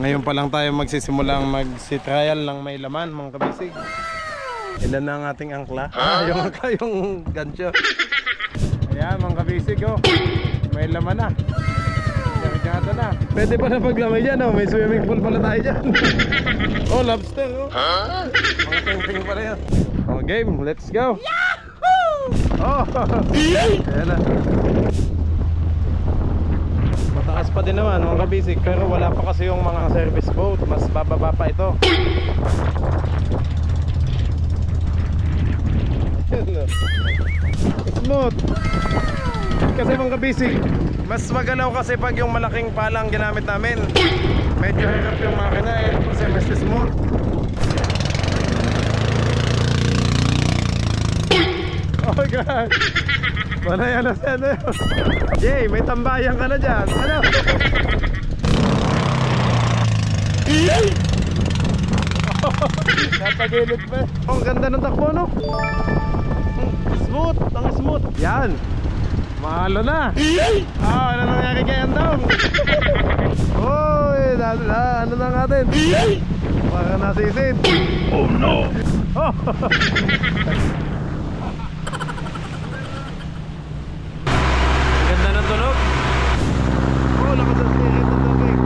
Ngayon pa lang tayo magsisimulang magsi-trial ng may laman, mga kabisig. Ilan na ang ating angkla? Yung angkla, yung gancho. Ayan, mga kabisig, oh. May laman na. Kargado na. Pwede pa na paglamay dyan, oh. May swimming pool pala tayo dyan. Oh, lobster, oh. Mga ping-ping pala yan. Oh, game, let's go. Yahoo! Oh, ayan na. Mataas pa din naman, mga kabisig. Pero wala pa kasi yung mga service boat. Mas bababa pa ito. Smooth. Kasi mga kabisig, mas magalaw kasi pag yung malaking palang ginamit namin. Medyo hirap yung makina eh. Kasi mas smooth. Oh my God. Panay ano siya na yun. Jay, may tambayan ka na dyan. Ano? Natagilid pa. Oh, ang ganda ng takbo, no? Smooth, ang smooth. Yan. Mahalo na. Ah, ano nangyari kay Andong? Uy, ano na natin? Para nasisid. Oh no. Oh. Ganda ng tunog. Oh, lakas ang spirit ng tubig.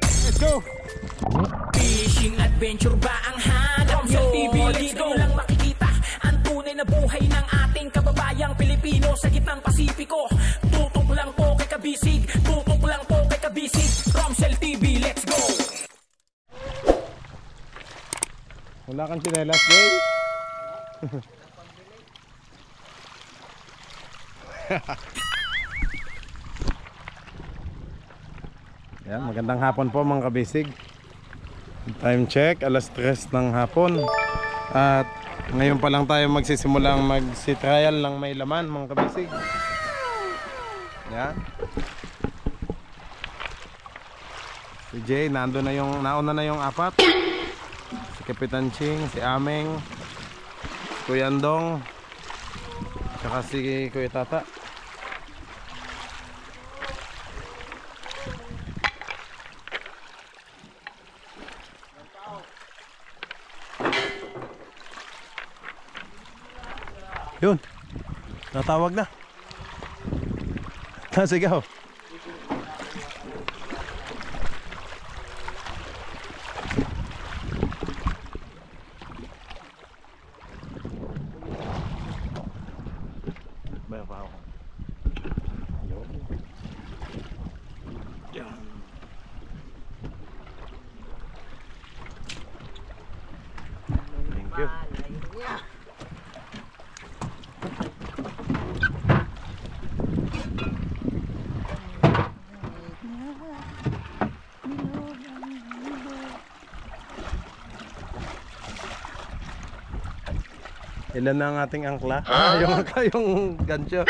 Let's go. Fishing adventure ba ang hanap nyo? TV, let's go lang makikita ang tunay na buhay ng ating kababayang Pilipino sa gitnang Pasipiko. Tutok lang po kay Kabisig, tutok lang po kay Kabisig. Romsel TV, let's go. Wala kang chinelas, Jay? Yan, magandang hapon po mga kabisig. Time check, alas 3 ng hapon. At ngayon pa lang tayo magsisimulang magsi-trial ng may laman, mga kabisig. Yan. Si Jay, nauna na yung apat. Si Kapitan Ching, si Ameng, si Kuya Andong, saka si Kuya Tata. Yun, natawag na. Nasigaw. Bayaw pa ako. Yan. Thank you. Ilan na ang ating angkla? Yung angkla, yung gancho.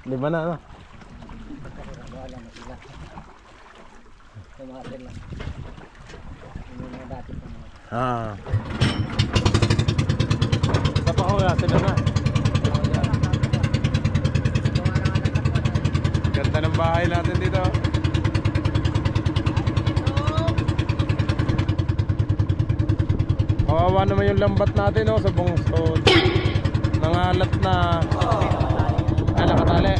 5 na, ano? Ah. Sa pahura, sila na. Ganda ng bahay natin dito. Kawawa naman yung lambat natin, oh, sa bungsod. Nangalat na. Ah, nakatali.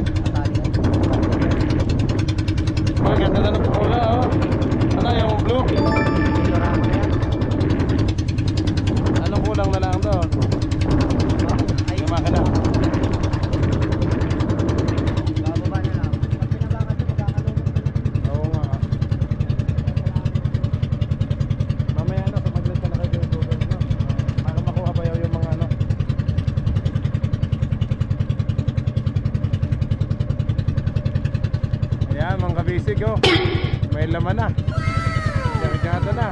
Oh, ganda na ng pula, oh. Ano yung blue? Anong kulang na lang doon? Yung makina. Oo nga. Mamaya na, sumaglit ka na kayo yung Google, no? Para makuha ba yung mga ano. Ayan, mga kabisig, oh. May laman na. Kargado na.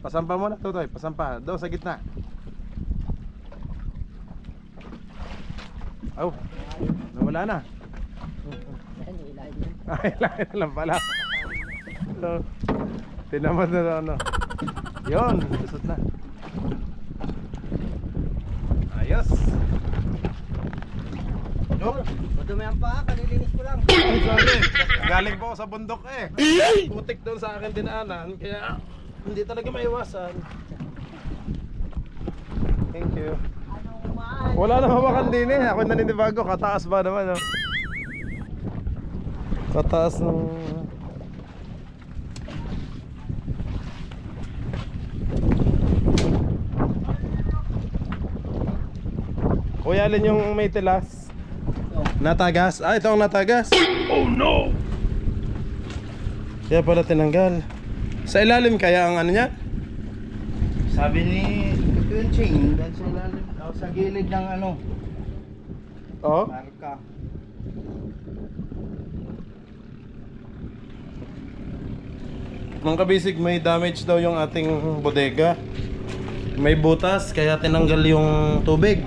Pasampa mo na, Totoy. Pasampa. Doon sa gitna. Oh, nawala na. Ay, lahat lang pala. So, tinamad na ano. Yun, susot na. Ayos. Oh, Madumi ang paa, kalilinis ko lang. ay, sorry. Galing po ako sa bundok eh. Putik doon sa akin dinaanan, kaya hindi talaga maiwasan. Thank you. Wala na mabakan din eh. Ako naninibago, kataas ba naman oh. Kataas ng... Kuya, alin yung may tilas? Natagas? Ah, ito ang natagas. Oh no! Kaya pala tinanggal. Sa ilalim kaya ang ano niya? Sabi ni Kunching, dahil sa ilalim, sa gilid ng ano, Oh? marka. Mga kabisig, may damage daw yung ating bodega. May butas, kaya tinanggal yung tubig.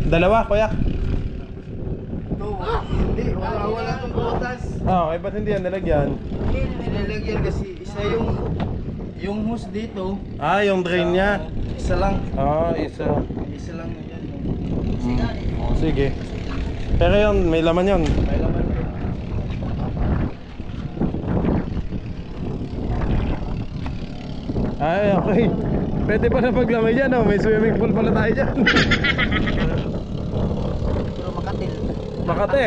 Dalawa, kuya? Ito, hindi, wala itong butas. Ah, okay, ba't hindi yan nilagyan? Nilalagyan kasi isa yung hose dito. Ah, yung drain niya. Isa lang. Ah, isa. Isa lang yan. Sige. Pero yun, may laman yun. May laman yun. Ay, okay. Pwede pa na paglamay dyan, oh. May swimming pool pala tayo dyan. Pero makatil. Makate.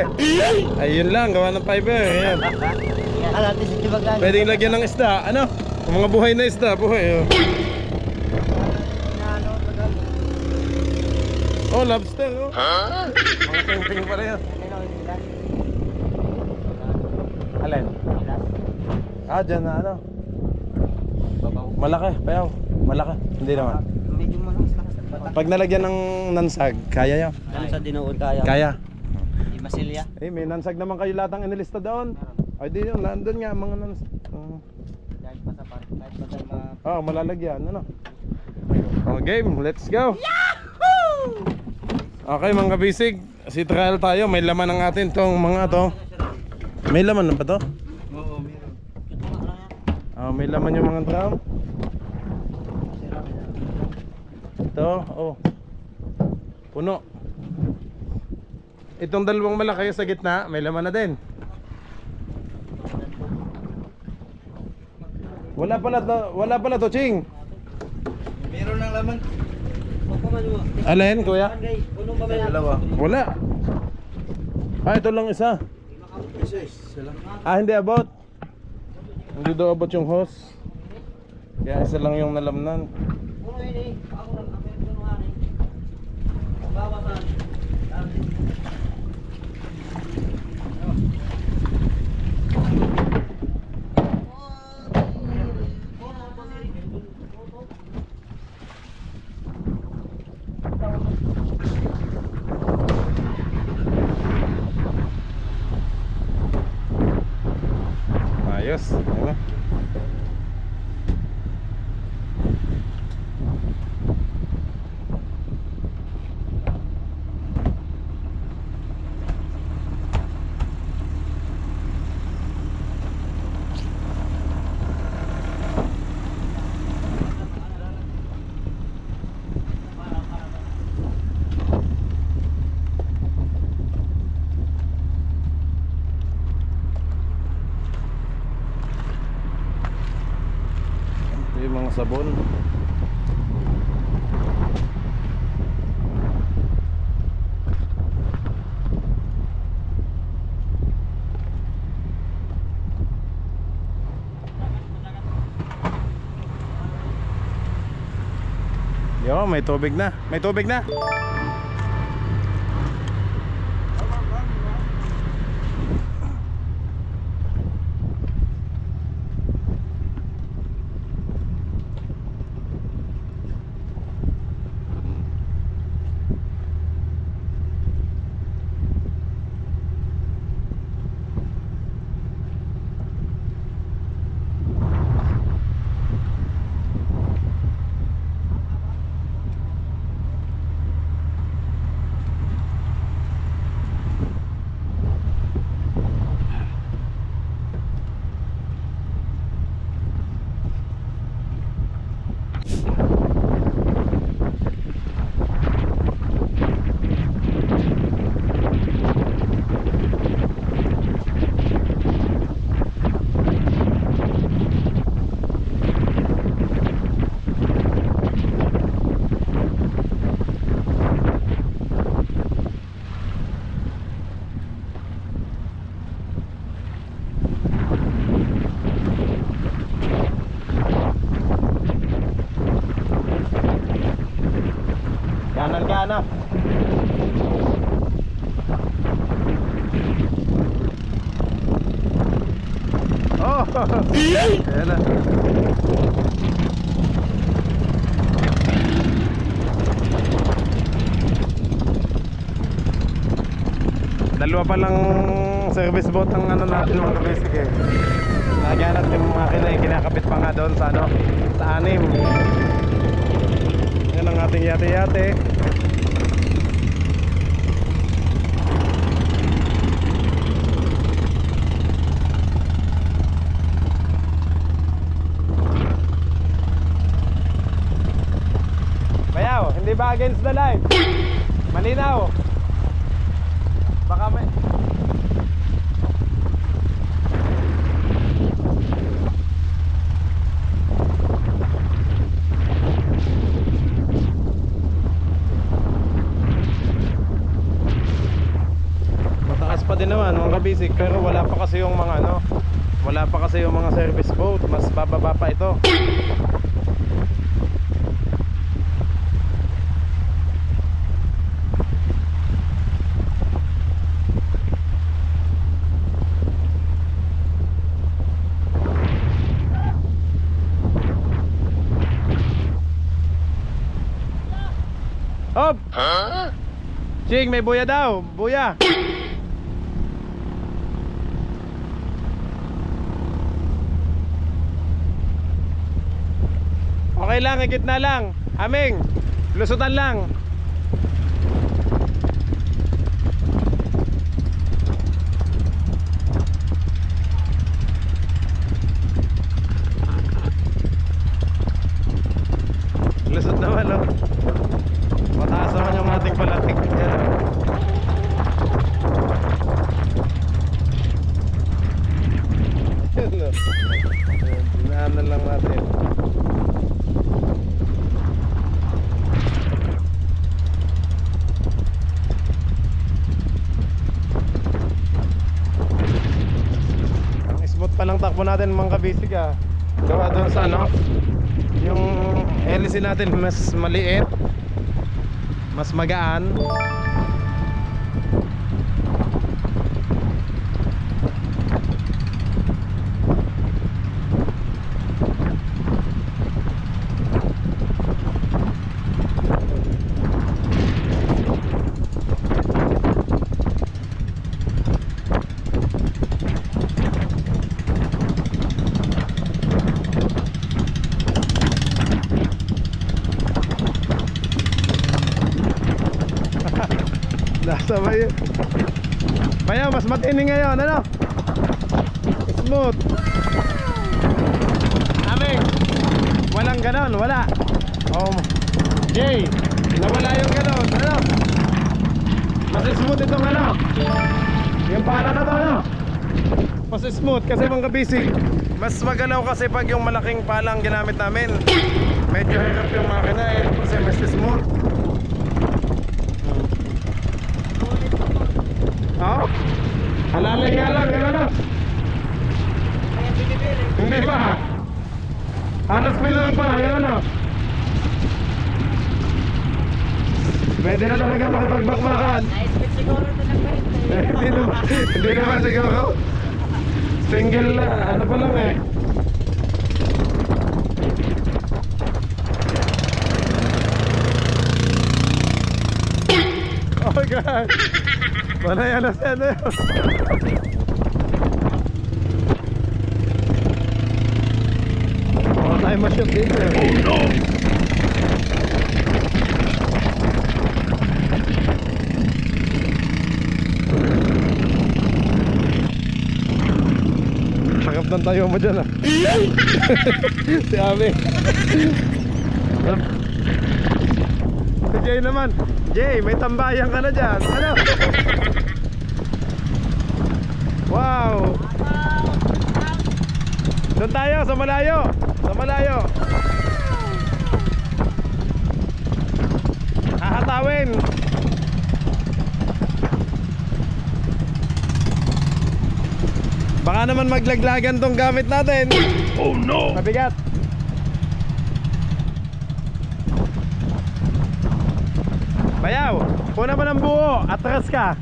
Ayun lang, gawa ng fiber. Ayan. Alam natin si Tibagan. Pwedeng lagyan ng isda. Ano? Yung mga buhay na isda, buhay. Oh, oh lobster. Oh. Mga ping-ping pala yan. Alin? Ah, dyan na ano. Malaki, payaw. Malaki. Hindi naman. Medyo malakas lang. Pag nalagyan ng nansag, kaya yan. Ano sa dinuod kaya? Kaya. Di masilya? Eh, may nansag naman kayo lahat ang inilista doon. Ay, di yun. Nandun nga, mga nansag. Kahit pa sa park, kahit pa sa mga... Oh, malalagyan. Ano? Oh, game. Let's go. Okay, mga kabisig. Si trial tayo. May laman ng atin tong mga to. May laman na ba to? Oo, meron. Oh, may laman yung mga drum. Ito, oh. Puno. Itong dalawang malaki sa gitna, may laman na din. Wala pala to, Ching. Meron ng laman. Alin, kuya? Dalawa. Wala. Ah, ito lang isa. Isa lang. Ah, hindi abot. Hindi daw abot yung hose. Kaya isa lang yung nalamnan. Ayos. Ayun na. Yung mga sabon. Yo, may tubig na. May tubig na. Ayan na. Dalawa pa lang service boat ang ano natin mga kabisig eh. Nagyanat yung makina eh, kinakapit pa nga doon sa ano, sa anim. Yan ang ating yate-yate. Bayaw, hindi ba against the light? Malinaw. Baka may mataas pa din naman mga kabisig, pero wala pa kasi yung mga ano, wala pa kasi yung mga service boat, mas bababa pa ito. Hop! Ching, may buya daw. Buya. Okay lang, higit na lang. Aming, lusutan lang. Lusot naman, oh. Mataas naman yung ating palatik. Dinaanan lang natin. Ang smooth pa lang takbo natin mga kabisig ah. Gawa doon sa ano, yung hélice natin mas maliit, mas magaan. Nasa bayo. Bayo, mas matini ngayon, ano? Smooth. Aming, walang ganon, wala. Oh, Jay, nawala yung ganon, ano? Mas smooth itong ano? Yung pala na to, ano? Mas smooth kasi mga kabisig. Mas magalaw kasi pag yung malaking palang ginamit namin. Medyo hirap yung makina eh, kasi mas smooth. Oh, halalay nga lang, ano? Hindi ba? Halos bilang pa, yun ano? Pwede na talaga makipagbakbakan. Siguro ito na Hindi naman siguro. Single na, ano pa lang eh. Oh my God. Panay alas yan eh. Baka tayo ma-shoot dito eh. Oh no! Sakap ng tayo mo dyan ah. Si Ami. Si Jay naman. Jay, may tambayan ka na dyan. Ano? Wow. Doon tayo sa malayo. Sa malayo. Hahatawin. Baka naman maglaglagan tong gamit natin. Oh no. Mabigat. Bayaw, kuna mo ng buo, atras ka.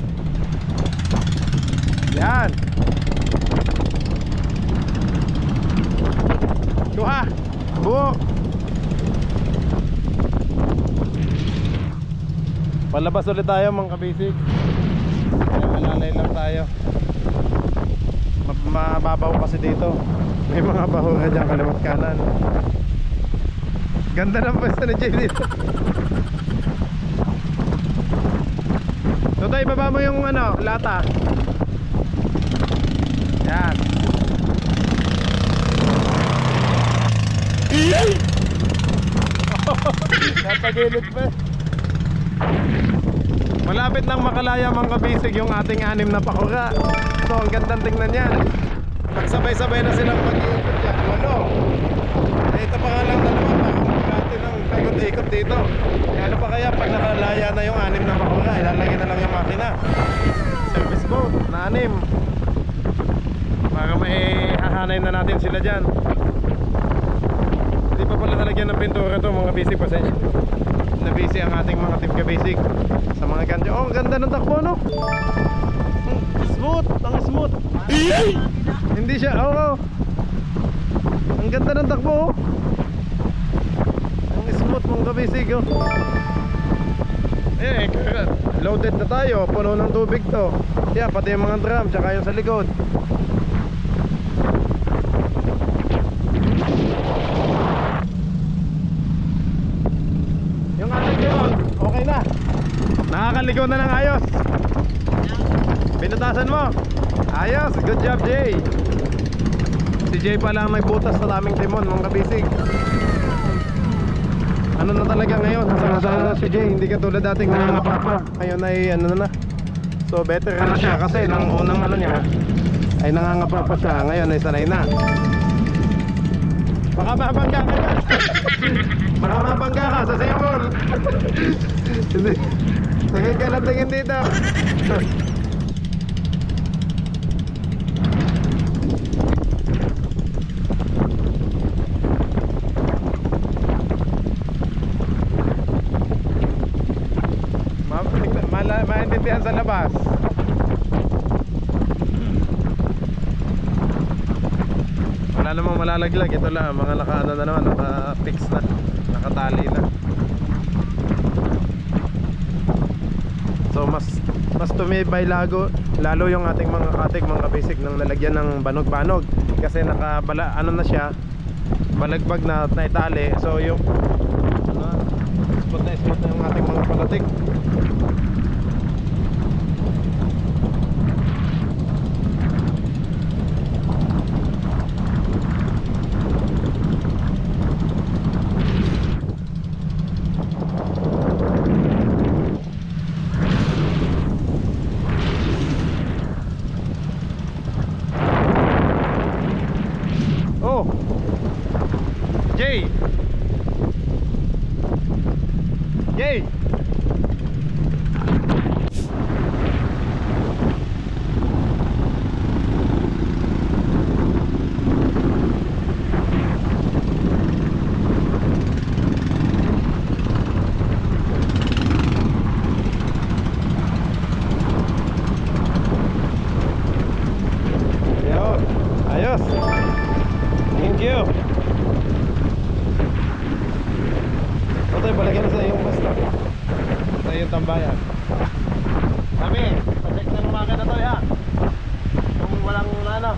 Yan. Palabas ulit tayo mga kabisig. Malalay lang tayo. Mababaw kasi dito. May mga bahura dyan kaliwat kanan. Ganda ng pwesto ni Jay dito. So tayo, baba mo yung ano, lata. Yan. Natagilid pa. Malapit lang makalaya mga kabisig yung ating 6 na pakura. So ang gandang tingnan yan. Pagsabay-sabay na silang mag-iikot yan. Walo. Ito pa nga lang dalawa pa. Pagkati ng ikot-ikot dito. Ano pa kaya pag nakalaya na yung 6 na pakura, ilalagay na lang yung makina. Service boat na 6. Para may hahanay na natin sila dyan. Hindi pa pala talagyan ng pintura to mga basic. Pasensya na busy ang ating mga team ka-basic sa mga ganyan. Oh, ang ganda ng takbo, no? Smooth, ang smooth. Hindi siya, oh. Ang ganda ng takbo, oh. Ang smooth mga ka-basic, oh. Eh, loaded na tayo. Puno ng tubig to. Yeah, pati yung mga drum, tsaka yung sa likod. Okay na. Nakakaligo na ng ayos. Pinutasan mo. Ayos, good job Jay. Si Jay pala ang nagbutas sa daming timon mga kabisig. Ano na talaga ngayon, nasakasama na si Jay. Hindi katulad dating nangangapapa. Ngayon ay ano na. So better na siya kasi nang unang ano niya ay nangangapapa siya. Ngayon ay sanay na. Baka mabangga ka. Baka mabangga ka sa sipon. Tingin ka lang, tingin dito. Maintindihan sa labas. Wala namang malalaglag. Ito lang, mga naka-ano na naman, naka-fix na, nakatali na. So mas tumibay lalo yung ating mga katik, mga basic nang lalagyan ng banog-banog. Kasi nakabala, ano na siya, balagbag na itali. So yung smooth na yung ating mga palatik. Jay! Jay! Yo, ayos! Thank you! Ito, balagyan na sa iyong basta. Sa iyong tambayan. Sabi, pa-check na lumakan na to ya. Kung walang ano.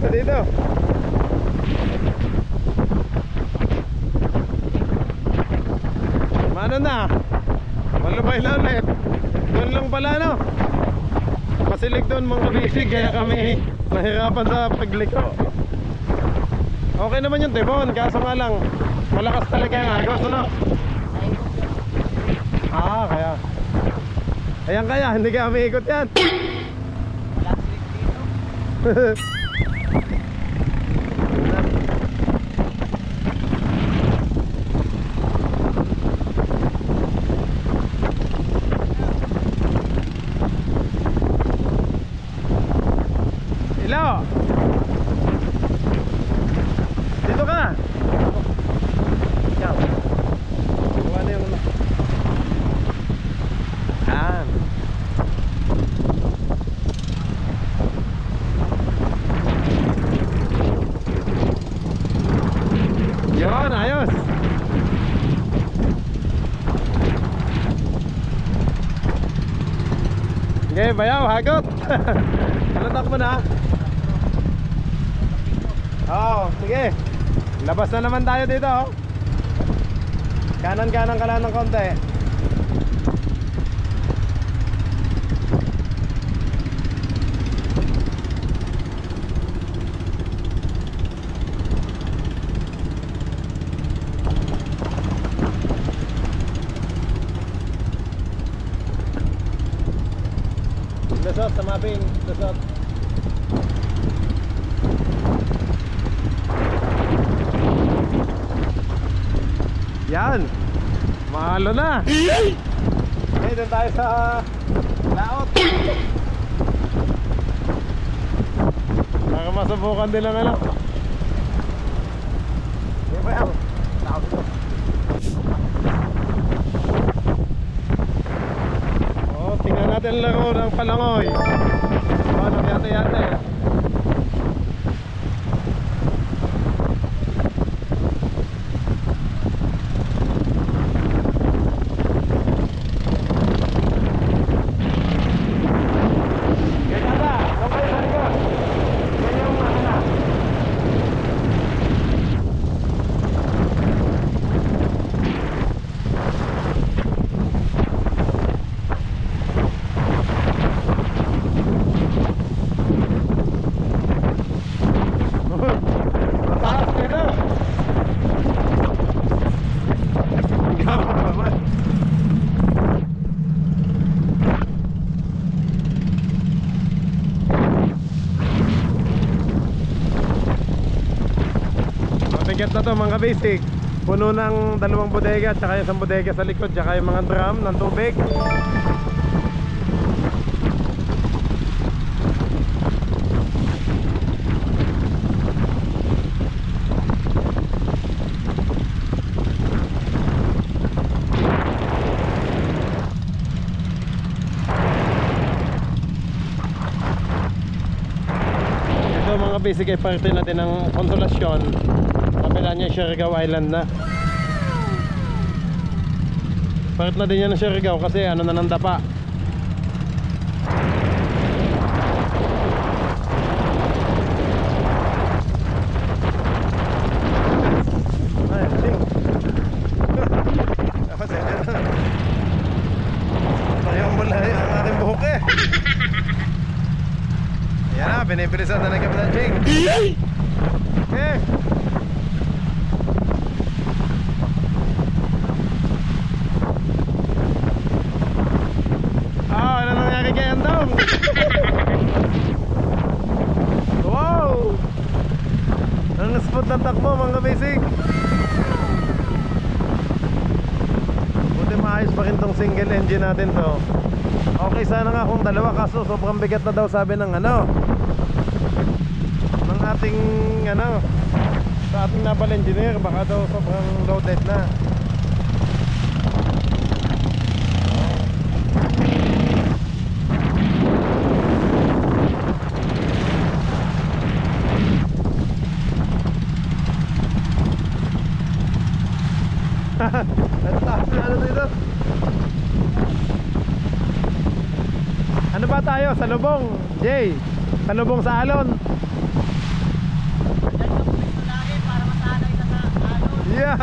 Dito. Mano na? Malubay na ulit. Doon lang pala, no? Pasilig doon mga kabisig, kaya kami nahirapan sa pagliko. Okay naman yung tibon, kaso nga lang malakas talaga yung agos, ano? Ah, kaya ayan, kaya hindi kami ikot yan. Wala slick dito. Hello. Sige, bayaw, hagot. Alatak mo na. Oo, sige. Labas na naman tayo dito. Kanan-kanan ka lang ng konti. Lusot, tamabing, lusot. Yan, mahalo na. Okay, doon tayo sa laot. Baka masubukan din lang ano. Hindi ba yan? Laot ito. Oh, tingnan natin laro ng palangoy. Oh, nagyate-yate. Mabigat na to mga basic. Puno ng 2 bodega, tsaka yung 1 bodega sa likod, tsaka yung mga drum ng tubig. Ito mga basic ay parte natin ng Konsolasyon. Kapila niya Siargao Island na. Part na din yan ng Siargao kasi ano na ng dapa. Ay, sing. Ako sa ito. Tayong mula ang aking buhok eh. Ayan na, pinibilisan na ng Kapitan Ching. Okay. Ano nangyari kay Andong? Wow! Ang spot ng takbo mga basic. Buti maayos pa rin tong single engine natin to. Okay sana nga kung dalawa, kaso sobrang bigat na daw sabi ng ano, ng ating ano, sa ating naval engineer. Baka daw sobrang loaded na. Ano dito? Ano ba tayo? Sa lubong, Jay? Sa lubong sa alon? Para masanay na sa alon. Yeah!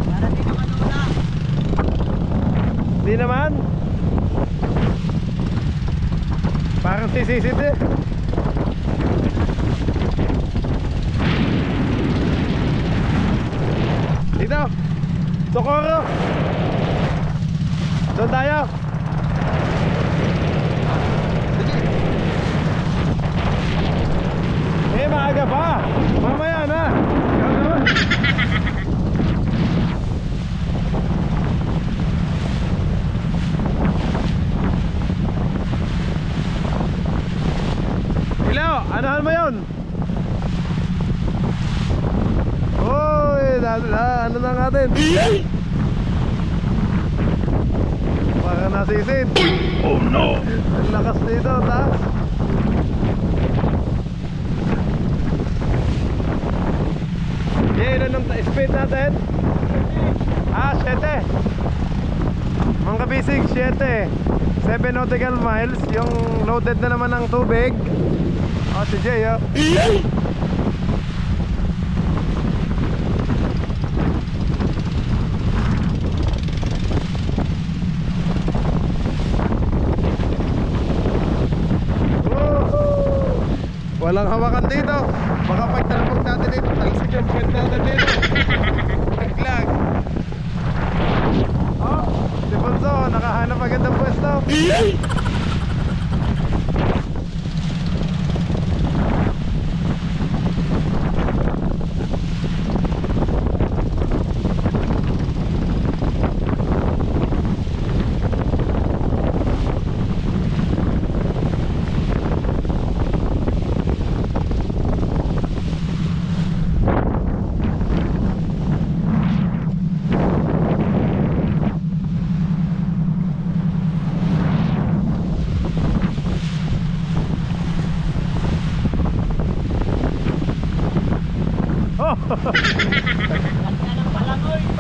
Para di naman una. Di naman? Parang sisisid eh. Dito! Socorro! Doon tayo! Eh, maaga pa! Mamaya na! Ikaw naman! Ilaw! Anahan mo yun? Uy! Ano na natin? Baka nasisid. Oh no! Ang lakas dito, taas. Okay, ilan ang speed natin? 7. Mga kabisig, 7 nautical miles. Yung loaded na naman ng tubig. Oh, si Jay, oh. Walang hawakan dito. Baka pag talapag natin dito, talsik yung pwede natin dito. Naglag. Oh, si Bonzo, nakahanap agad ng pwesto.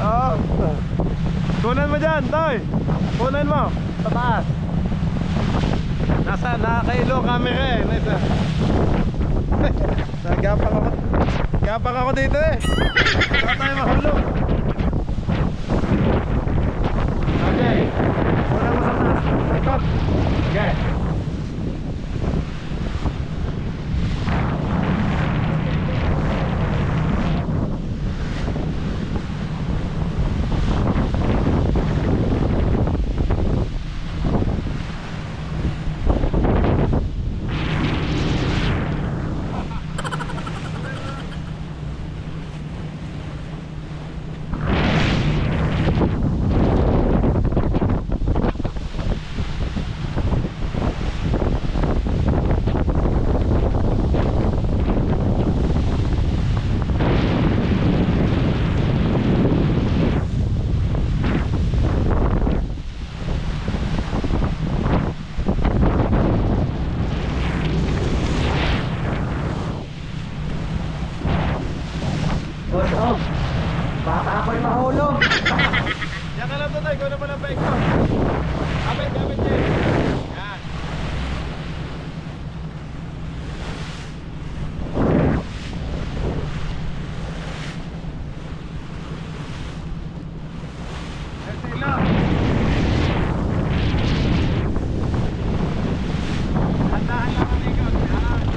Oh. Kunan mo dyan, Toy. Kunan mo. Sa taas. Nakakailo camera eh. Nice. Gapang ako dito eh. Baka tayo mahulog. Okay. Kunan mo sa taas. Ikot. Okay. Baka ako'y mahulog. Yan ka lang to, Toy. Ikaw naman ang bike ko. Kapit, Jay. Yan. Yan sila. Handahan lang kami ikaw. Yan.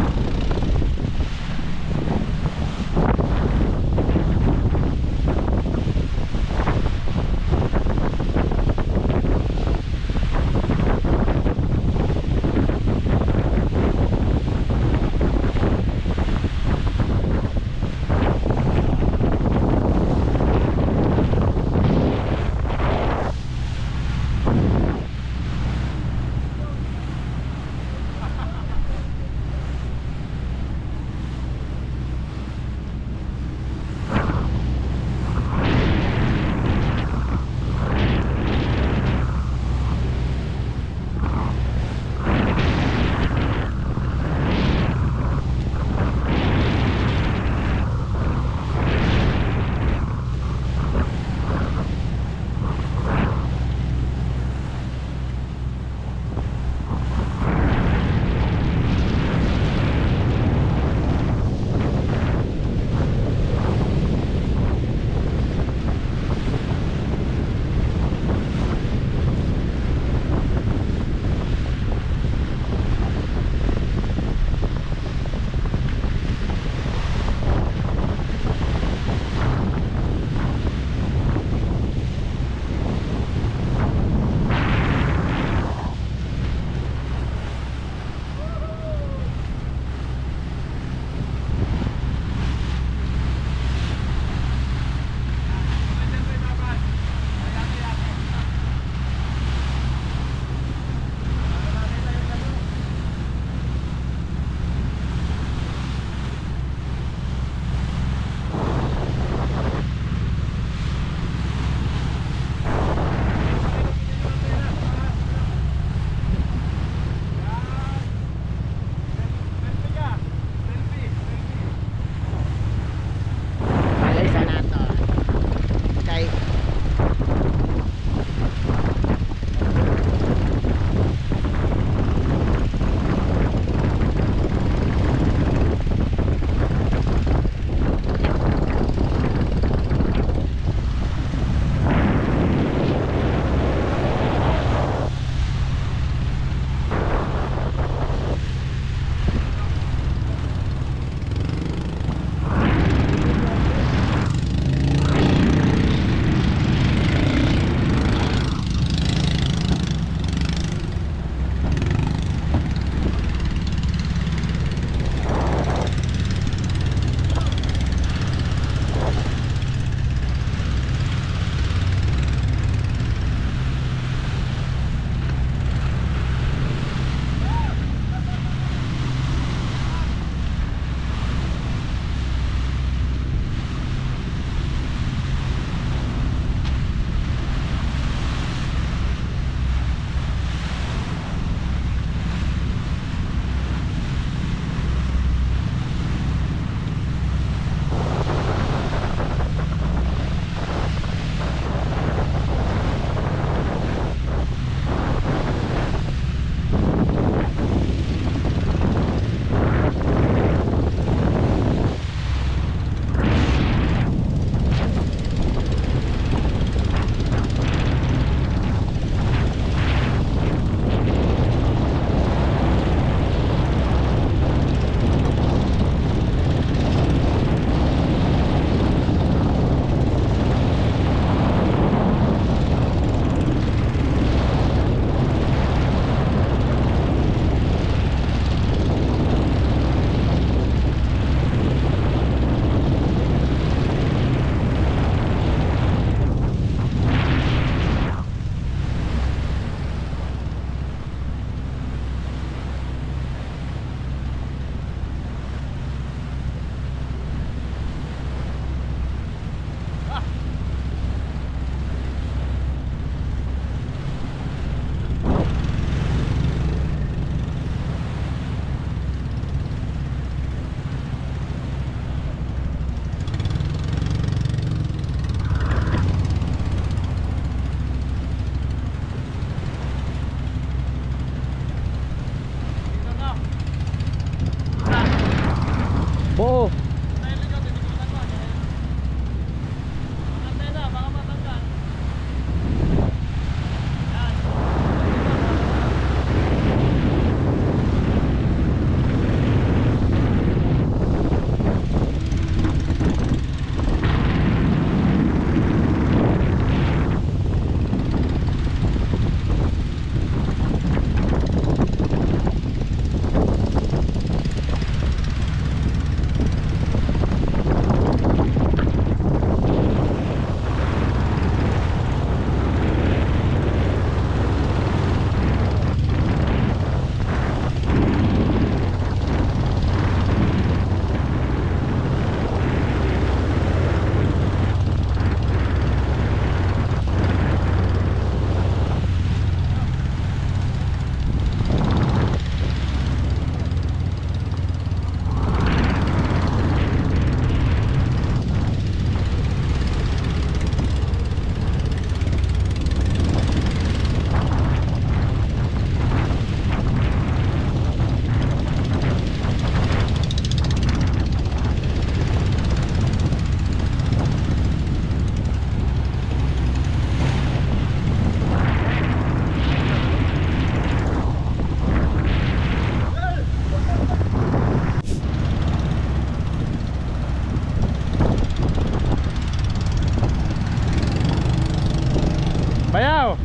Bayaw!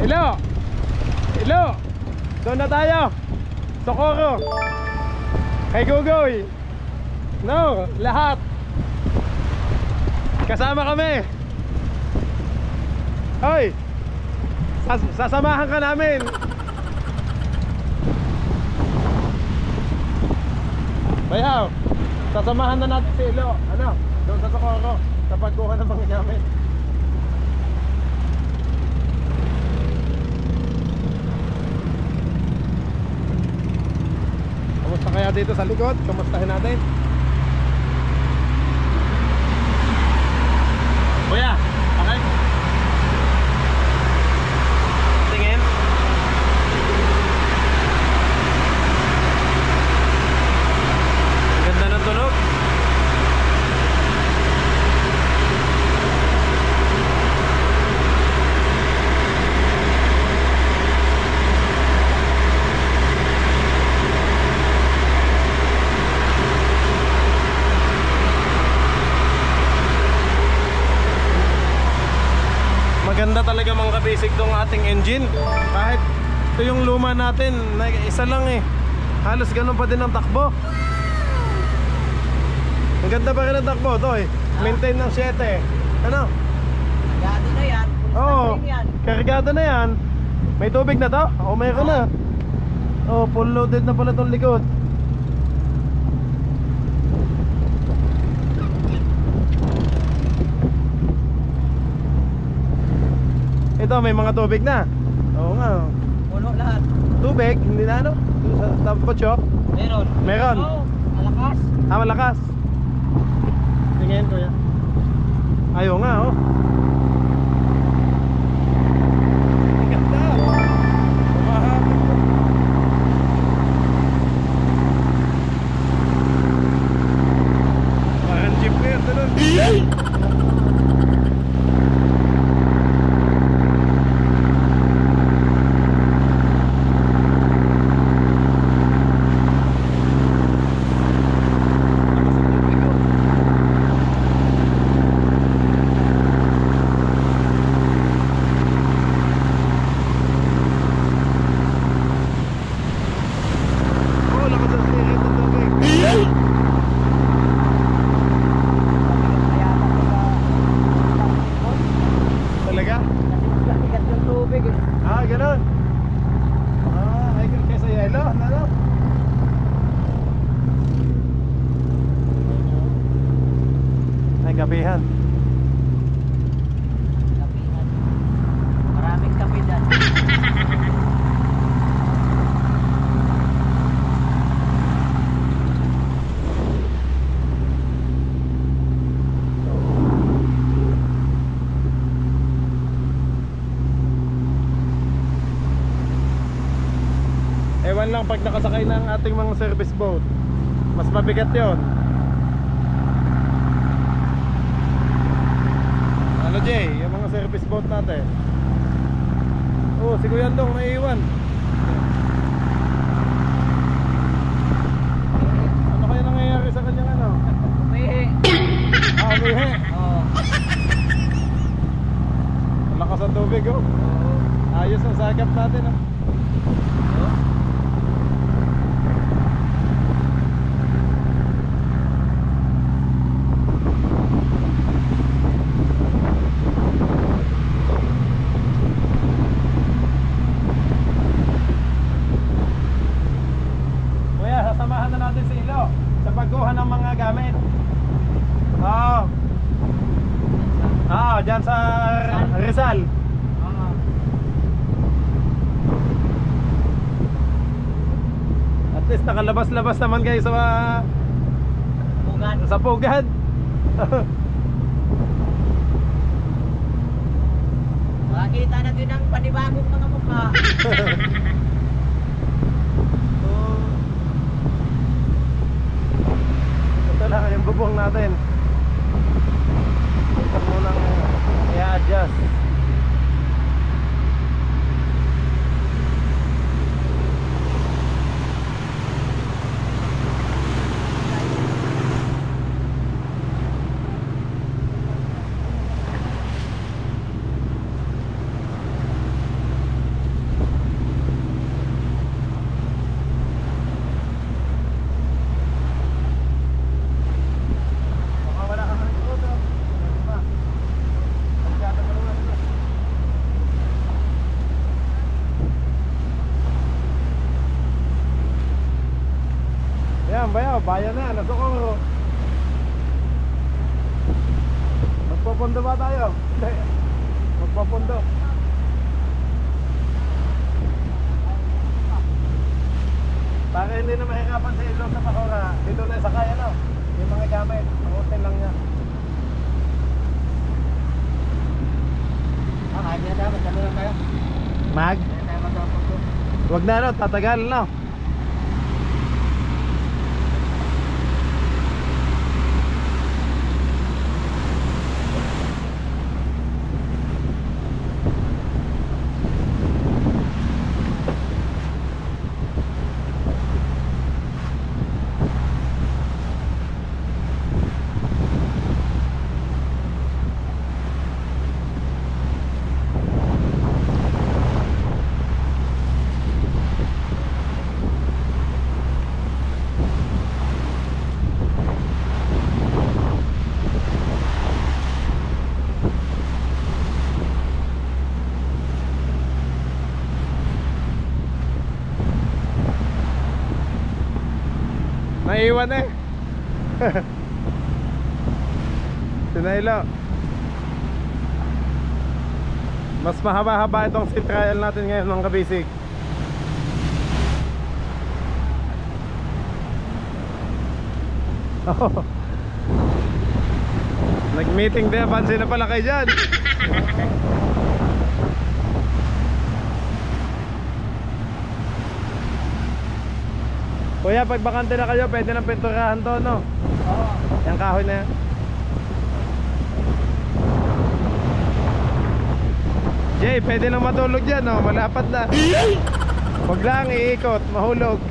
Ilo! Ilo! Doon na tayo! Socorro! Kay Gugoy! No! Lahat! Kasama kami! Hoy! Sasamahan ka namin! Bayaw! Sasamahan na natin si Ilo. Ano? Doon sa Socorro. Sa pagkuha ng mga gamit. Kamusta kaya dito sa likod? Kamustahin natin. Kuya, okay? Tingin. Ang ganda ng tunog. Maganda talaga mga kabisig tong ating engine. Kahit ito yung luma natin, isa lang eh. Halos ganun pa din ang takbo. Ang ganda pa rin ang takbo to eh. Maintain ng 7. Ano? Kargado na yan. Oo, kargado na yan. May tubig na to? O mayroon na. Oh, full loaded na pala tong likod. Ito may mga tubig na. Oo nga. Puno lahat. Tubig, hindi na ano? Sa kotse? Meron. Meron. Oo, malakas. Ah, malakas. Tingin ko yan. Ayaw nga oh. Ang ganda. Umahapit. Parang jeep na yan. Oh, lakas ang spirit ng tubig. Talaga? Ikat yung tubig eh. Ah, ganun. Ah, ay kaysa yelo, ano? Ay, gabihan. Kapihan. Maraming kape dyan. Ewan lang pag nakasakay ng ating mga service boat, mas mabigat yon. Ano Jay, yung mga service boat natin. Oh, si Kuya Andong naiiwan. Ano kaya nangyayari sa kanyang ano? Umihi. Ah, umihi. Oo. Malakas ang tubig oh. Ayos ang sakap natin oh. Kuya, sasamahan na natin si Ilo sa pagkuha ng mga gamit. Oo. Oo, dyan sa Rizal. Oo. At least nakalabas-labas naman kayo Pugan. sa pugad. Makakita na din ang panibagong mga mukha. Ito lang yung bubong natin. Ito munang i-adjust. bayaw, bayan na, nasukuro. Magpapundo ba tayo? Hindi. Magpapundo. Para hindi na mahirapan sa ilog sa Bakura, dito na sa kaya no? Yung mga gamit, pangutin lang niya. Kaya niya dapat, ano lang kayo? Mag? Kaya tayo matapos ko. Wag na no, tatagal no. Naiwan eh. Sinaylo. Mas mahaba-haba itong sea trial natin ngayon mga kabisig. Oh. Nag-meeting din, pansin na pala kayo dyan. Kuya, pag bakante na kayo, pwede nang pinturahan to, no? Oo. Yung kahoy na yan. Jay, pwede nang matulog dyan, no? Malapad na. Huwag lang iikot, mahulog.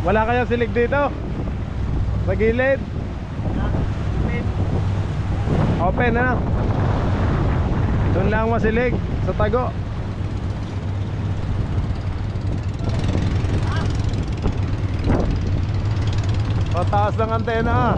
Wala kayong silig dito? Sa gilid? Open na. Doon lang masilig sa tago. O taas ng antena.